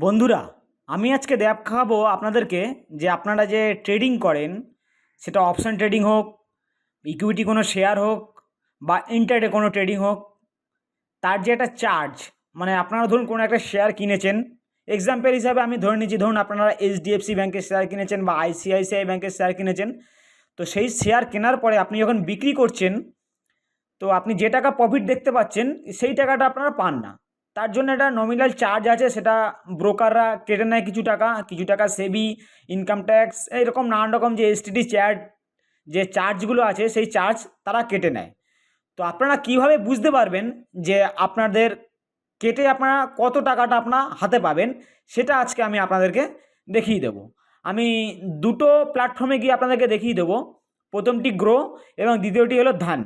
বন্ধুরা, আমি আজকে দেখাবো আপনাদেরকে যে আপনারা যে ট্রেডিং করেন, সেটা অপশন ট্রেডিং হোক, ইকুইটি কোনো শেয়ার হোক বা ইন্টারডে কোনো ট্রেডিং হোক, তার যে একটা চার্জ, মানে আপনারা ধরুন কোনো একটা শেয়ার কিনেছেন। এক্সাম্পল হিসাবে আমি ধরে নিচ্ছি, ধরুন আপনারা এইচডিএফসি ব্যাংকের শেয়ার কিনেছেন বা আইসিআইসিআই ব্যাংকের শেয়ার কিনেছেন। তো সেই শেয়ার কেনার পরে আপনি যখন বিক্রি করছেন, তো আপনি যে টাকা প্রফিট দেখতে পাচ্ছেন সেই টাকাটা আপনারা পান না। তার জন্য একটা নমিনাল চার্জ আছে, সেটা ব্রোকাররা কেটে নেয় কিছু টাকা সেবি, ইনকাম ট্যাক্স, এইরকম নানান রকম যে এসটিডি চার্জ, যে চার্জগুলো আছে সেই চার্জ তারা কেটে নেয়। তো আপনারা কিভাবে বুঝতে পারবেন যে আপনাদের কেটে আপনারা কত টাকাটা আপনার হাতে পাবেন, সেটা আজকে আমি আপনাদেরকে দেখিয়ে দেবো। আমি দুটো প্ল্যাটফর্মে গিয়ে আপনাদেরকে দেখিয়ে দেবো। প্রথমটি গ্রো এবং দ্বিতীয়টি হলো ধান।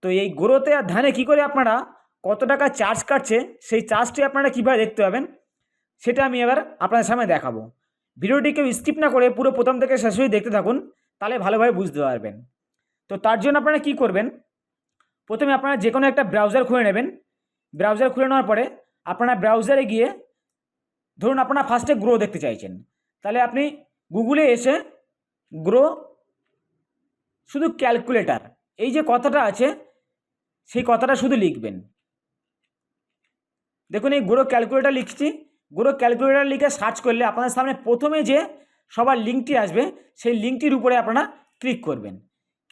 তো এই গ্রোতে আর ধানে কী করে আপনারা কত টাকা চার্জ কাটছে, সেই চার্জটি আপনারা কীভাবে দেখতে পাবেন, সেটা আমি এবার আপনাদের সামনে দেখাবো। ভিডিওটি কেউ স্কিপ না করে পুরো প্রথম থেকে শেষ অবধি দেখতে থাকুন, তাহলে ভালোভাবে বুঝতে পারবেন। তো তার জন্য আপনারা কী করবেন, প্রথমে আপনারা যে কোনো একটা ব্রাউজার খুলে নেবেন। ব্রাউজার খুলে নেওয়ার পরে আপনারা ব্রাউজারে গিয়ে, ধরুন আপনারা ফার্স্টে গ্রো দেখতে চাইছেন, তাহলে আপনি গুগলে এসে গ্রো শুধু ক্যালকুলেটার, এই যে কথাটা আছে সেই কথাটা শুধু লিখবেন। দেখুন এই গ্রো ক্যালকুলেটার লিখছি। গ্রো ক্যালকুলেটার লিখে সার্চ করলে আপনাদের সামনে প্রথমে যে সবার লিঙ্কটি আসবে, সেই লিঙ্কটির উপরে আপনারা ক্লিক করবেন।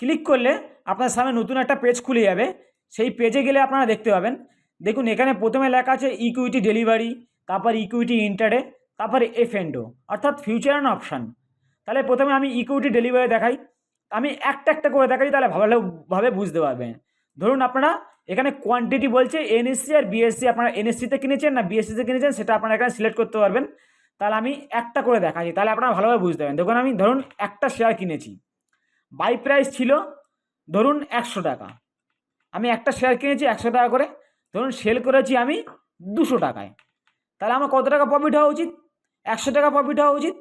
ক্লিক করলে আপনার সামনে নতুন একটা পেজ খুলে যাবে। সেই পেজে গেলে আপনারা দেখতে পাবেন, দেখুন এখানে প্রথমে লেখা আছে ইকুইটি ডেলিভারি, তারপর ইকুইটি ইন্টারডে, তারপরে এফএনডো অর্থাৎ ফিউচার অ্যান্ড অপশান। তাহলে প্রথমে আমি ইকুইটি ডেলিভারি দেখাই, আমি একটা একটা করে দেখাই, তাহলে ভালোভাবে বুঝতে পারবেন। ধরুন আপনারা এখানে কোয়ান্টিটি বলছে এনএসসি আর বিএসসি, আপনারা এনএসসিতে কিনেছেন না বিএসসিতে কিনেছেন সেটা আপনারা এখানে সিলেক্ট করতে পারবেন। তাহলে আমি একটা করে দেখাচ্ছি, তাহলে আপনারা ভালোভাবে বুঝতে পারবেন। দেখুন আমি ধরুন একটা শেয়ার কিনেছি, বাই প্রাইস ছিল ধরুন 100 টাকা। আমি একটা শেয়ার কিনেছি 100 টাকা করে, ধরুন সেল করেছি আমি 200 টাকায়। তাহলে আমার কত টাকা প্রফিট হওয়া উচিত? 100 টাকা প্রফিট হওয়া উচিত।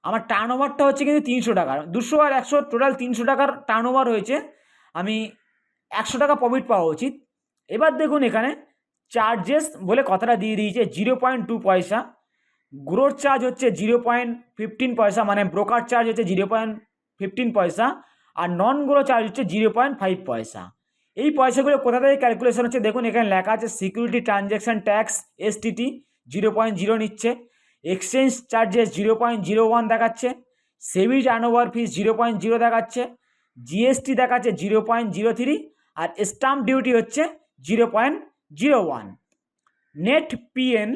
আমার টার্ন ওভারটা হচ্ছে কিন্তু 300 টাকার, 200 আর 100 টোটাল 300 টাকার টার্ন ওভার হয়েছে। আমি 100 টাকা প্রফিট পাওয়া উচিত। এবার দেখুন এখানে চার্জেস বলে কথাটা দিয়ে দিয়েছে 0.2 পয়সা, গ্রোথ চার্জ হচ্ছে 0.15 পয়সা, মানে ব্রোকার চার্জ হচ্ছে 0.15 পয়সা, আর নন গ্রো চার্জ হচ্ছে 0.5 পয়সা। এই পয়সাগুলো কোথা থেকে ক্যালকুলেশন হচ্ছে, দেখুন এখানে লেখা আছে সিকিউরিটি ট্রানজ্যাকশন ট্যাক্স এসটিটি 0.0 নিচ্ছে, এক্সচেঞ্জ চার্জেস 0.01 দেখাচ্ছে, সেবি টার্নওভার ফিস 0.0 দেখাচ্ছে, জিএসটি দেখাচ্ছে 0.03, আর স্টাম্প ডিউটি হচ্ছে 0.01। নেট পিএন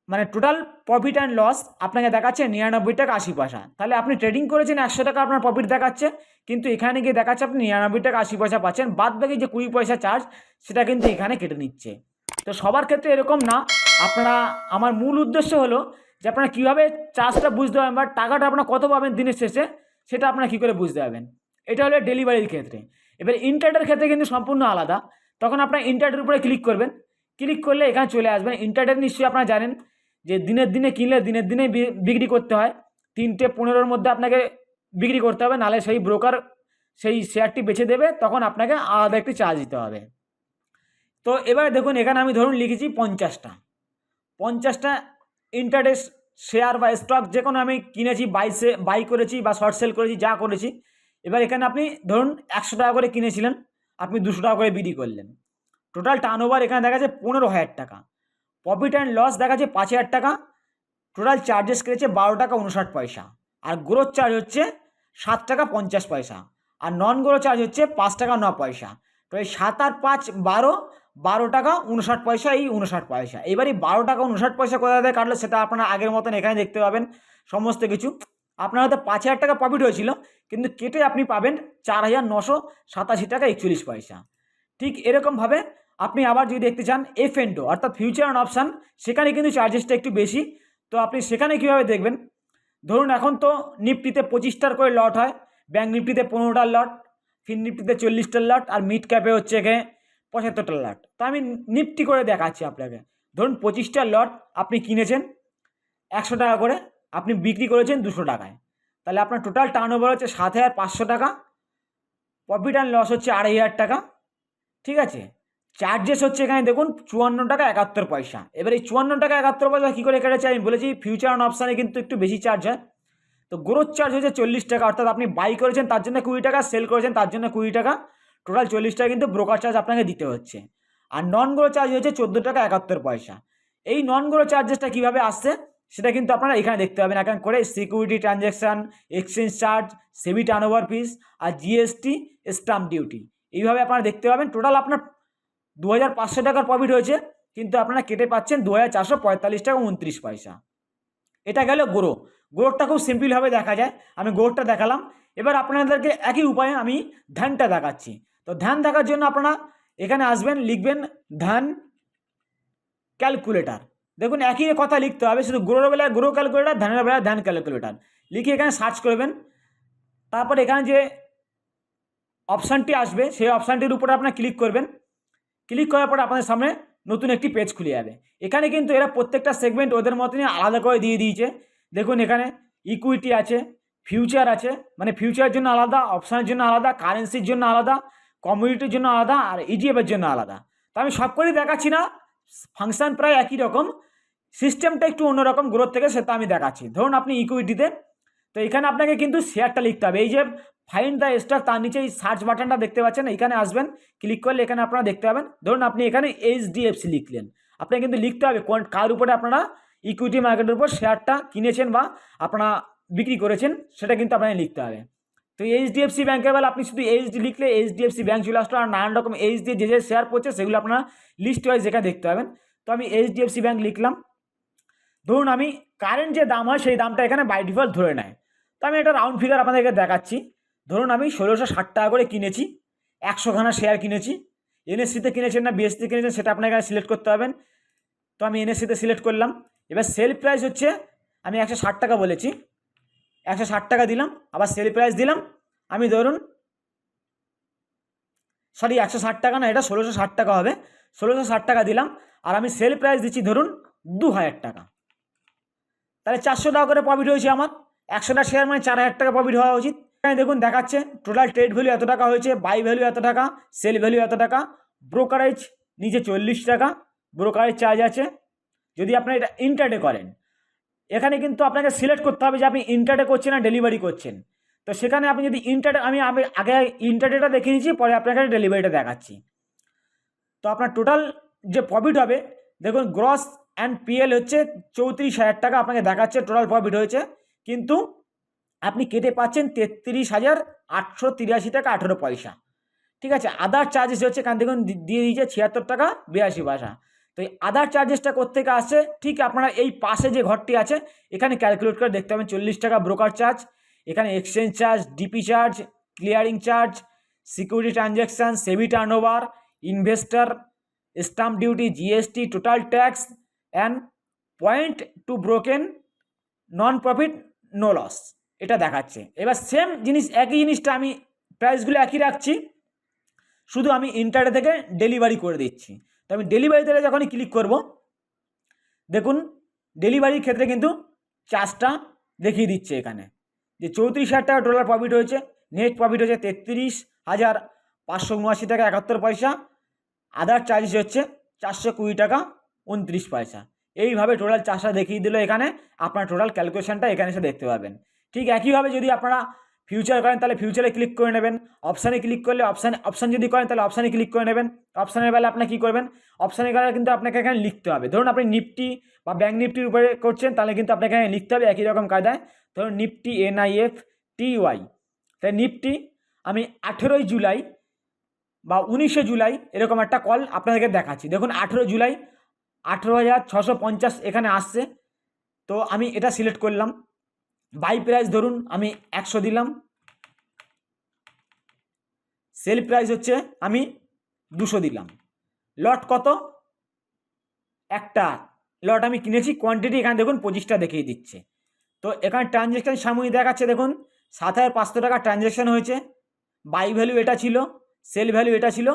মানে টোটাল প্রফিট অ্যান্ড লস আপনাকে দেখাচ্ছে 99 টাকা 80 পয়সা। তাহলে আপনি ট্রেডিং করেছেন 100 টাকা আপনার প্রফিট দেখাচ্ছে, কিন্তু এখানে গিয়ে দেখাচ্ছে আপনি 99 টাকা 80 পয়সা পাচ্ছেন। বাদ বাকি যে 20 পয়সা চার্জ, সেটা কিন্তু এখানে কেটে নিচ্ছে। তো সবার ক্ষেত্রে এরকম না। আপনারা, আমার মূল উদ্দেশ্য হলো যে আপনারা কীভাবে চার্জটা বুঝতে পারবেন বা টাকাটা আপনারা কত পাবেন দিনের শেষে, সেটা আপনারা কী করে বুঝতে পারবেন। এটা হলো ডেলিভারির ক্ষেত্রে। এবার ইন্টারডের ক্ষেত্রে কিন্তু সম্পূর্ণ আলাদা। তখন আপনার ইন্টারডের উপরে ক্লিক করবেন, ক্লিক করলে এখানে চলে আসবেন। ইন্টারডে নিশ্চয়ই আপনারা জানেন যে দিনের দিনে কিনলে দিনের দিনে বিক্রি করতে হয়, 3:15 মধ্যে আপনাকে বিক্রি করতে হবে, নাহলে সেই ব্রোকার সেই শেয়ারটি বেচে দেবে, তখন আপনাকে আলাদা একটি চার্জ দিতে হবে। তো এবারে দেখুন এখানে আমি ধরুন লিখেছি 50টা ইন্টারডে শেয়ার বা স্টক, যে কোনো আমি কিনেছি, বাই করেছি বা শর্ট সেল করেছি, যা করেছি। এবার এখানে আপনি ধরুন 100 টাকা করে কিনেছিলেন, আপনি 200 টাকা করে বিক্রি করলেন। টোটাল টার্নওভার এখানে দেখা যাচ্ছে 15,000 টাকা, প্রফিট অ্যান্ড লস দেখাচ্ছে 5,000 টাকা, টোটাল চার্জেস কেটেছে 12 টাকা 59 পয়সা, আর গ্রোথ চার্জ হচ্ছে 7 টাকা 50 পয়সা, আর নন গ্রোথ চার্জ হচ্ছে 5 টাকা 9 পয়সা। তো এই 7 আর 5 12 টাকা 59 পয়সা, এই 59 পয়সা। এবারই 12 টাকা 59 পয়সা কোথা থেকে কাটলো, সেটা আপনারা আগের মতন এখানে দেখতে পাবেন সমস্ত কিছু। আপনার হয়তো 5,000 টাকা প্রফিট হয়েছিল, কিন্তু কেটে আপনি পাবেন 4,987 টাকা 41 পয়সা। ঠিক এরকমভাবে আপনি আবার যদি দেখতে চান এফএনডো অর্থাৎ ফিউচার অ্যান্ড অপশান, সেখানে কিন্তু চার্জেসটা একটু বেশি। তো আপনি সেখানে কীভাবে দেখবেন, ধরুন এখন তো নিফটিতে 25টার করে লট হয়, ব্যাঙ্ক নিফটিতে 15টার লট, ফিন নিফটিতে 40টার লট, আর মিড ক্যাপে হচ্ছে এখানে 75টার লট। তো আমি নিফটি করে দেখাচ্ছি আপনাকে। ধরুন 25টার লট আপনি কিনেছেন 100 টাকা করে, আপনি বিক্রি করেছেন 200 টাকায়। তাহলে আপনার টোটাল টার্নওভার হচ্ছে 7,500 টাকা, প্রফিট অ্যান্ড লস হচ্ছে 2,500 টাকা। ঠিক আছে, চার্জেস হচ্ছে এখানে দেখুন 54 টাকা 71 পয়সা। এবার এই 54 টাকা 71 পয়সা কী করে কেটেছে আমি বলেছি, ফিউচার অন অপশানে কিন্তু একটু বেশি চার্জ হয়। তো গ্রোথ চার্জ হচ্ছে 40 টাকা, অর্থাৎ আপনি বাই করেছেন তার জন্য 20 টাকা, সেল করেছেন তার জন্য 20 টাকা, টোটাল 40 টাকা কিন্তু ব্রোকার চার্জ আপনাকে দিতে হচ্ছে। আর নন গ্রো চার্জ হচ্ছে 14 টাকা 71 পয়সা। এই নন গ্রো চার্জেসটা কীভাবে আসছে সেটা কিন্তু আপনারা এখানে দেখতে পাবেন এক এক করে, সিকিউরিটি ট্রানজ্যাকশান, এক্সচেঞ্জ চার্জ, সেবি টার্নওভার ফিস আর জিএসটি, স্ট্যাম্প ডিউটি, এইভাবে আপনারা দেখতে পাবেন। টোটাল আপনার 2500 টাকার প্রফিট হয়েছে, কিন্তু আপনারা কেটে পাচ্ছেন 2445 টাকা 29 পয়সা। এটা গেল গ্রোথটা খুব সিম্পলভাবে দেখা যায়, আমি গ্রোথটা দেখালাম। এবার আপনাদেরকে একই উপায়ে আমি ধ্যানটা দেখাচ্ছি। তো ধ্যান দেখার জন্য আপনারা এখানে আসবেন, লিখবেন ধ্যান ক্যালকুলেটার। দেখুন একই কথা লিখতে হবে, শুধু গ্রোর বেলায় গ্রো ক্যালকুলেটার, ধ্যানের বেলায় ধ্যান ক্যালকুলেটার লিখে এখানে সার্চ করবেন। তারপর এখানে যে অপশানটি আসবে সেই অপশানটির উপরে আপনারা ক্লিক করবেন। ক্লিক করার পরে আপনাদের সামনে নতুন একটি পেজ খুলে যাবে। এখানে কিন্তু এরা প্রত্যেকটা সেগমেন্ট ওদের মতনই আলাদা করে দিয়ে দিয়েছে। দেখুন এখানে ইকুইটি আছে, ফিউচার আছে, মানে ফিউচারের জন্য আলাদা, অপশানের জন্য আলাদা, কারেন্সির জন্য আলাদা, কমোডিটির জন্য আলাদা, আর ইজিএফের জন্য আলাদা। তো আমি সব করেই দেখাচ্ছি না, ফাংশন প্রায় একই রকম, সিস্টেমটা একটু অন্যরকম গ্রোথ থেকে, সেটা আমি দেখাচ্ছি। ধরুন আপনি ইকুইটিতে, তো এখানে আপনাকে কিন্তু শেয়ারটা লিখতে হবে। এই যে ফাইন্ড দ্য স্টক, তার নিচে এই সার্চ বাটনটা দেখতে পাচ্ছেন, এখানে আসবেন, ক্লিক করলে এখানে আপনারা দেখতে পাবেন। ধরুন আপনি এখানে এইচডিএফসি লিখলেন, আপনাকে কিন্তু লিখতে হবে কোন কার উপরে আপনারা ইকুইটি মার্কেটের উপর শেয়ারটা কিনেছেন বা আপনারা বিক্রি করেছেন, সেটা কিন্তু আপনাকে লিখতে হবে। তো এইচডিএফসি ব্যাংকের বেলা আপনি শুধু এইচডি লিখলে এইচডিএফসি ব্যাংক চলে আসলো, আর নানান রকম এইচ দিয়ে যে যে শেয়ার পড়ছে সেগুলো আপনারা লিস্ট ওয়াইজ এখানে দেখতে পাবেন। তো আমি এইচডিএফসি ব্যাংক লিখলাম। ধরুন আমি কারেন্ট যে দাম হয় সেই দামটা এখানে বাই ডিফল্ট ধরে নেয়। তো আমি একটা রাউন্ড ফিগার আপনাদেরকে দেখাচ্ছি। ধরুন আমি 1660 টাকা করে কিনেছি, 100খানা শেয়ার কিনেছি। এনএসসিতে কিনেছেন না বিএসসিতে কিনেছেন সেটা আপনাকে এখানে সিলেক্ট করতে হবেন। তো আমি এনএসসিতে সিলেক্ট করলাম। এবার সেল প্রাইস হচ্ছে, আমি 160 টাকা বলেছি, 160 টাকা দিলাম, আবার সেল প্রাইস দিলাম আমি ধরুন, সরি 160 টাকা না, এটা 1660 টাকা হবে, 1660 টাকা দিলাম। আর আমি সেল প্রাইস দিচ্ছি ধরুন 2000 টাকা। তাহলে 400 টাকা করে প্রফিট হয়েছে আমার। 100টা শেয়ার মানে 4000 টাকা প্রফিট হওয়া উচিত। এখানে দেখুন দেখাচ্ছে টোটাল ট্রেড ভ্যালু এত টাকা হয়েছে, বাই ভ্যালু এত টাকা, সেল ভ্যালু এত টাকা, ব্রোকারেজ নিচে 40 টাকা ব্রোকারেজ চার্জ আছে যদি আপনি এটা ইন্টারডে করেন। এখানে কিন্তু আপনাকে সিলেক্ট করতে হবে যে আপনি ইন্টারডে করছেন না ডেলিভারি করছেন। তো সেখানে আপনি যদি ইন্টারডে, আমি আগে ইন্টারডেটা দেখে নিয়েছি, পরে আপনাকে ডেলিভারিটা দেখাচ্ছি। তো আপনার টোটাল যে প্রফিট হবে, দেখুন গ্রস অ্যান্ড পিএল হচ্ছে 34,000 টাকা আপনাকে দেখাচ্ছে টোটাল প্রফিট হয়েছে, কিন্তু আপনি কেটে পাচ্ছেন 33,883 টাকা 18 পয়সা। ঠিক আছে, আদার চার্জেস হচ্ছে এখান থেকে দিয়ে দিয়েছে 76 টাকা 82 পয়সা। তো এই আদার চার্জেসটা কোত্থেকে আসছে, ঠিক আপনারা এই পাশে যে ঘরটি আছে এখানে ক্যালকুলেট করে দেখতে পাবেন। 40 টাকা ব্রোকার চার্জ, এখানে exchange charge, DP charge, clearing charge, security transaction, SEBI turnover, investor, stamp duty, GST, total tax and point to broken, non profit no loss, এটা দেখাচ্ছে। এবার সেম জিনিস, একই জিনিসটা আমি প্রাইসগুলো একই রাখছি, শুধু আমি ইন্টারডে থেকে ডেলিভারি করে দিচ্ছি। তো আমি ডেলিভারিতে যখনই ক্লিক করব, দেখুন ডেলিভারির ক্ষেত্রে কিন্তু চার্জটা দেখিয়ে দিচ্ছে এখানে যে 34,000 টাকা টোটাল প্রফিট হয়েছে, নেট প্রফিট হচ্ছে 33,579 টাকা 71 পয়সা, আদার চার্জেস হচ্ছে 420 টাকা 29 পয়সা। এইভাবে টোটাল চার্জটা দেখিয়ে দিল এখানে, আপনার টোটাল ক্যালকুলেশনটা এখানে এসে দেখতে পাবেন। ঠিক একইভাবে যদি আপনারা ফিউচার করেন তাহলে ফিউচারে ক্লিক করে নেবেন, অপশানে ক্লিক করলে অপশান যদি করেন তাহলে অপশানে ক্লিক করে নেবেন। অপশানের বেলা আপনার কী করবেন, অপশানের বেলা কিন্তু আপনাকে এখানে লিখতে হবে। ধরুন আপনি নিফটি বা ব্যাঙ্ক নিফটির উপরে করছেন, তাহলে কিন্তু আপনাকে এখানে লিখতে হবে একই রকম কায়দায়। ধরুন নিফটি NIFTY, তাই নিফটি আমি 18 জুলাই বা 19 জুলাই এরকম একটা কল আপনাদেরকে দেখাচ্ছি। দেখুন 18 জুলাই 18,650 এখানে আসছে। তো আমি এটা সিলেক্ট করলাম। বাই প্রাইস ধরুন আমি 100 দিলাম, সেল প্রাইস হচ্ছে আমি 200 দিলাম। লট কত, একটা লট আমি কিনেছি, কোয়ান্টিটি এখানে দেখুন 25টা দেখিয়ে দিচ্ছে। তো এখানে ট্রানজ্যাকশান সাময়িক দেখাচ্ছে, দেখুন 7,500 টাকা ট্রানজ্যাকশান হয়েছে, বাই ভ্যালু এটা ছিল, সেল ভ্যালু এটা ছিল।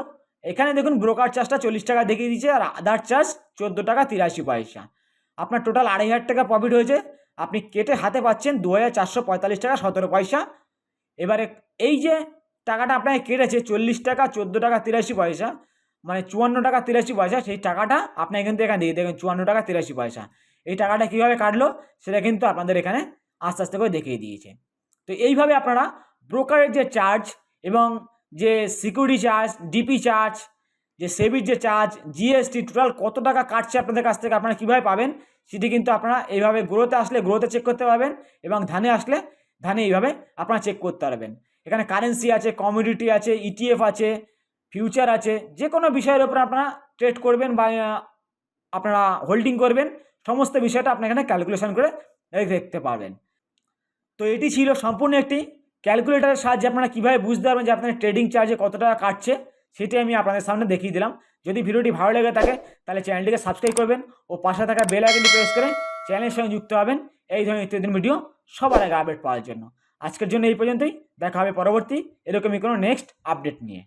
এখানে দেখুন ব্রোকার চার্জটা 40 টাকা দেখিয়ে দিচ্ছে, আর আদার চার্জ 14 টাকা 83 পয়সা। আপনার টোটাল 2,500 টাকা প্রফিট হয়েছে, আপনি কেটে হাতে পাচ্ছেন 2,445 টাকা 17 পয়সা। এবারে এই যে টাকাটা আপনাকে কেটেছে 40 টাকা 14 টাকা 83 পয়সা, মানে 54 টাকা 83 পয়সা, সেই টাকাটা আপনার কিন্তু এখানে দিয়ে দেখেন 54 টাকা 83 পয়সা। এই টাকাটা কীভাবে কাটলো সেটা কিন্তু আপনাদের এখানে আস্তে আস্তে করে দেখিয়ে দিয়েছে। তো এইভাবে আপনারা ব্রোকারের যে চার্জ এবং যে সিকিউরিটি চার্জ, ডিপি চার্জ, যে সেবির যে চার্জ, জিএসটি টোটাল কত টাকা কাটছে আপনাদের কাছ থেকে আপনারা কীভাবে পাবেন সেটি কিন্তু আপনারা এইভাবে গ্রোতে আসলে গ্রোতে চেক করতে পারবেন এবং ধানে আসলে ধানে এইভাবে আপনারা চেক করতে পারবেন। এখানে কারেন্সি আছে, কমোডিটি আছে, ইটিএফ আছে, ফিউচার আছে, যে কোনো বিষয়ের উপর আপনারা ট্রেড করবেন বা আপনারা হোল্ডিং করবেন, সমস্ত বিষয়টা আপনি এখানে ক্যালকুলেশন করে দেখতে পারবেন। তো এটি ছিল সম্পূর্ণ একটি ক্যালকুলেটরের সাহায্যে আপনারা কীভাবে বুঝতে পারবেন যে আপনার ট্রেডিং চার্জে কত টাকা কাটছে সেটি আমি আপনাদের সামনে দেখিয়ে দিলাম। যদি ভিডিওটি ভালো লেগে থাকে তাহলে চ্যানেলটিকে সাবস্ক্রাইব করবেন ও পাশে থাকা বেল আইকনটি প্রেস করে চ্যানেলের সঙ্গে যুক্ত হবেন এই ধরনের ইত্যাদি ভিডিও সবার আগে আপডেট পাওয়ার জন্য। আজকের জন্য এই পর্যন্তই, দেখা হবে পরবর্তী এরকমই কোনো নেক্সট আপডেট নিয়ে।